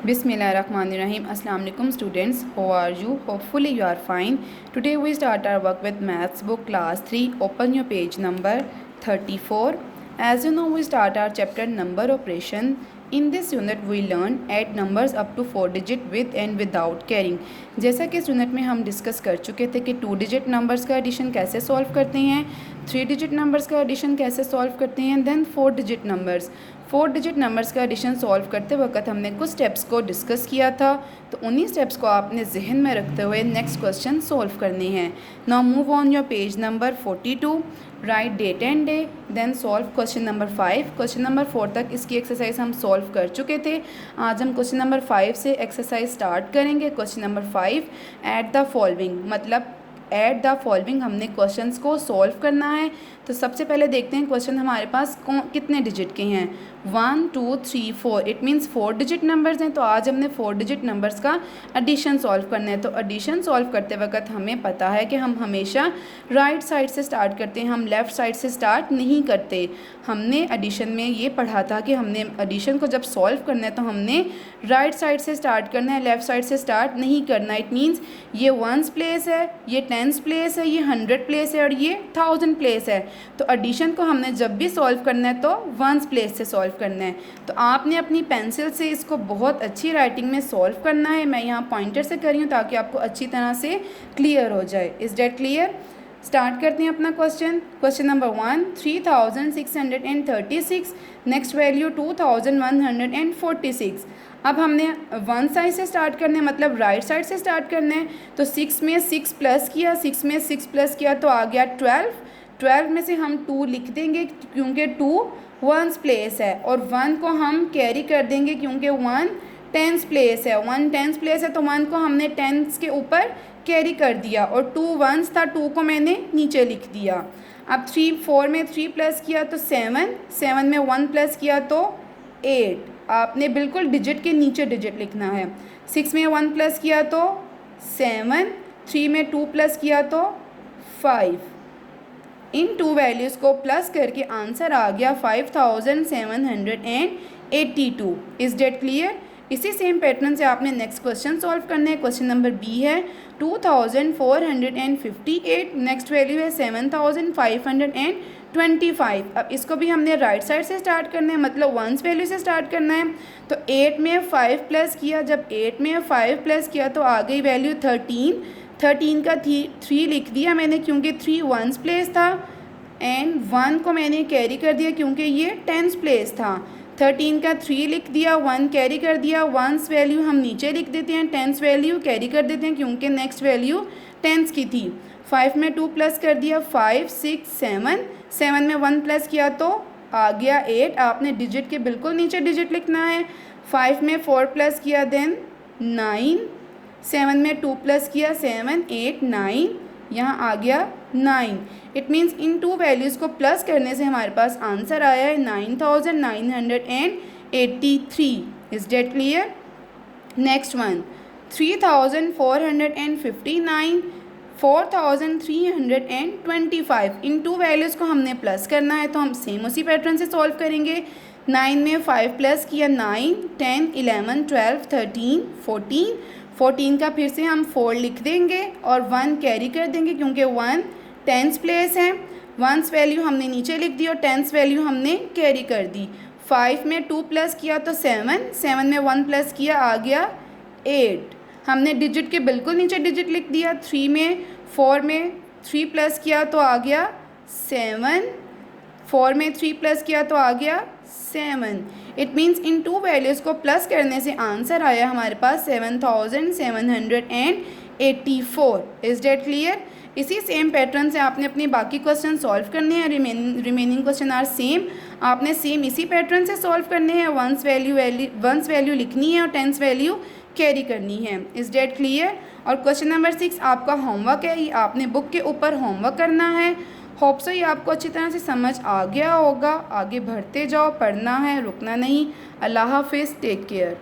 Bismillahirrahmanirrahim. Assalamu alaikum students. How are you? Hopefully you are fine. Today we start our work with maths book class 3. Open your page number 34. As you know, we start our chapter number operation. In this unit we learn add numbers up to 4 digit with and without carrying. जैसा कि इस unit में हम discuss कर चुके थे कि 2 digit numbers का एडिशन कैसे सॉल्व करते हैं, 3 डिजिट नंबर्स का एडिशन कैसे सॉल्व करते हैं, देन 4 डिजिट नंबर्स का एडिशन सॉल्व करते वक्त हमने कुछ स्टेप्स को डिस्कस किया था, तो उन्हीं स्टेप्स को आपने जहन में रखते हुए नेक्स्ट क्वेश्चन सॉल्व करने हैं. Now move on your page number 42. Right date and day, then solve question number 5. Question number 4 तक इसकी एक्सरसाइज हम सॉल्व कर चुके थे. आज हम क्वेश्चन नंबर 5 से एक्सरसाइज स्टार्ट करेंगे. Question number 5, add the following, मतलब ऐड द फॉलोइंग हमने क्वेश्चंस को सॉल्व करना है. तो सबसे पहले देखते हैं क्वेश्चन हमारे पास कितने डिजिट के हैं. 1 2 3 4, इट मीन्स 4 डिजिट नंबर्स हैं. तो आज हमने 4 डिजिट नंबर्स का एडिशन सॉल्व करना है. तो एडिशन सॉल्व करते वक्त हमें पता है कि हम हमेशा राइट साइड से स्टार्ट करते हैं, हम लेफ़्ट साइड से स्टार्ट नहीं करते. हमने एडिशन में ये पढ़ा था कि हमने एडिशन को जब सॉल्व करना है तो हमने राइट साइड से स्टार्ट करना है, लेफ़्ट साइड से स्टार्ट नहीं करना. इट मीन्स ये 1s प्लेस है, ये 10s प्लेस है, ये 100 प्लेस है और ये 1000 प्लेस है. तो एडिशन को हमने जब भी सॉल्व करना है तो 1s प्लेस से सॉल्व करना है. तो आपने अपनी पेंसिल से इसको बहुत अच्छी राइटिंग में सॉल्व करना है. मैं यहाँ पॉइंटर से कर रही हूँ ताकि आपको अच्छी तरह से क्लियर हो जाए. Is that clear? स्टार्ट करते हैं अपना question. Question number 1, 3636. Next value 2146. अब हमने 1 साइड से स्टार्ट करना है, मतलब राइट साइड से स्टार्ट करना है. तो 6 में 6 प्लस किया, 6 में 6 प्लस किया तो आ गया 12. 12 में से हम 2 लिख देंगे क्योंकि 2 1s प्लेस है, और 1 को हम कैरी कर देंगे क्योंकि 1 10s प्लेस है. 1 10s प्लेस है तो 1 को हमने 10s के ऊपर कैरी कर दिया, और 2 1s था, 2 को मैंने नीचे लिख दिया. अब 4 में 3 प्लस किया तो 7 में 1 प्लस किया तो 8. आपने बिल्कुल डिजिट के नीचे डिजिट लिखना है. 6 में 1 प्लस किया तो 7, 3 में 2 प्लस किया तो 5. इन 2 वैल्यूज़ को प्लस करके आंसर आ गया 5782. Is that clear? इसी सेम पैटर्न से आपने नेक्स्ट क्वेश्चन सॉल्व करना है. क्वेश्चन नंबर बी है 2458. नेक्स्ट वैल्यू है 7525. अब इसको भी हमने राइट साइड से स्टार्ट करना है, मतलब 1s वैल्यू से स्टार्ट करना है. तो 8 में 5 प्लस किया, जब 8 में 5 प्लस किया तो आ गई वैल्यू 13. 13 का 3 लिख दिया मैंने क्योंकि 3 1s प्लेस था, एंड 1 को मैंने कैरी कर दिया क्योंकि ये 10s प्लेस था. 13 का 3 लिख दिया, 1 कैरी कर दिया. 1s वैल्यू हम नीचे लिख देते हैं, 10s वैल्यू कैरी कर देते हैं क्योंकि नेक्स्ट वैल्यू 10s की थी. 5 में 2 प्लस कर दिया, 5 6 7. 7 में 1 प्लस किया तो आ गया 8. आपने डिजिट के बिल्कुल नीचे डिजिट लिखना है. 5 में 4 प्लस किया देन 9. 7 में 2 प्लस किया, 7 8 9. यहाँ आ गया 9. इट मीन्स इन 2 वैल्यूज़ को प्लस करने से हमारे पास आंसर आया है 9983. Is that clear? Next one 3459. 4325. इन 2 वैल्यूज़ को हमने प्लस करना है तो हम सेम उसी पैटर्न से सॉल्व करेंगे. 9 में 5 प्लस किया, 9 10 11 12 13 14. 14 का फिर से हम 4 लिख देंगे और 1 कैरी कर देंगे क्योंकि 1 10s प्लेस है. 1s वैल्यू हमने नीचे लिख दी और 10s वैल्यू हमने कैरी कर दी. 5 में 2 प्लस किया तो 7. 7 में 1 प्लस किया आ गया 8. हमने डिजिट के बिल्कुल नीचे डिजिट लिख दिया. 4 में 3 प्लस किया तो आ गया 7. 4 में 3 प्लस किया तो आ गया 7. इट मीन्स इन 2 वैल्यूज़ को प्लस करने से आंसर आया हमारे पास 7784. Is that clear? इसी सेम पैटर्न से आपने अपनी बाकी क्वेश्चन सॉल्व करने हैं. Remaining questions are same. आपने सेम इसी पैटर्न से सॉल्व करने हैं. 1s वैल्यू लिखनी है और 10s वैल्यू कैरी करनी है. Is that clear? और क्वेश्चन नंबर 6 आपका होमवर्क है. ये आपने बुक के ऊपर होमवर्क करना है. होप सो ये आपको अच्छी तरह से समझ आ गया होगा. आगे बढ़ते जाओ, पढ़ना है, रुकना नहीं. अल्लाह हाफिज़, टेक केयर.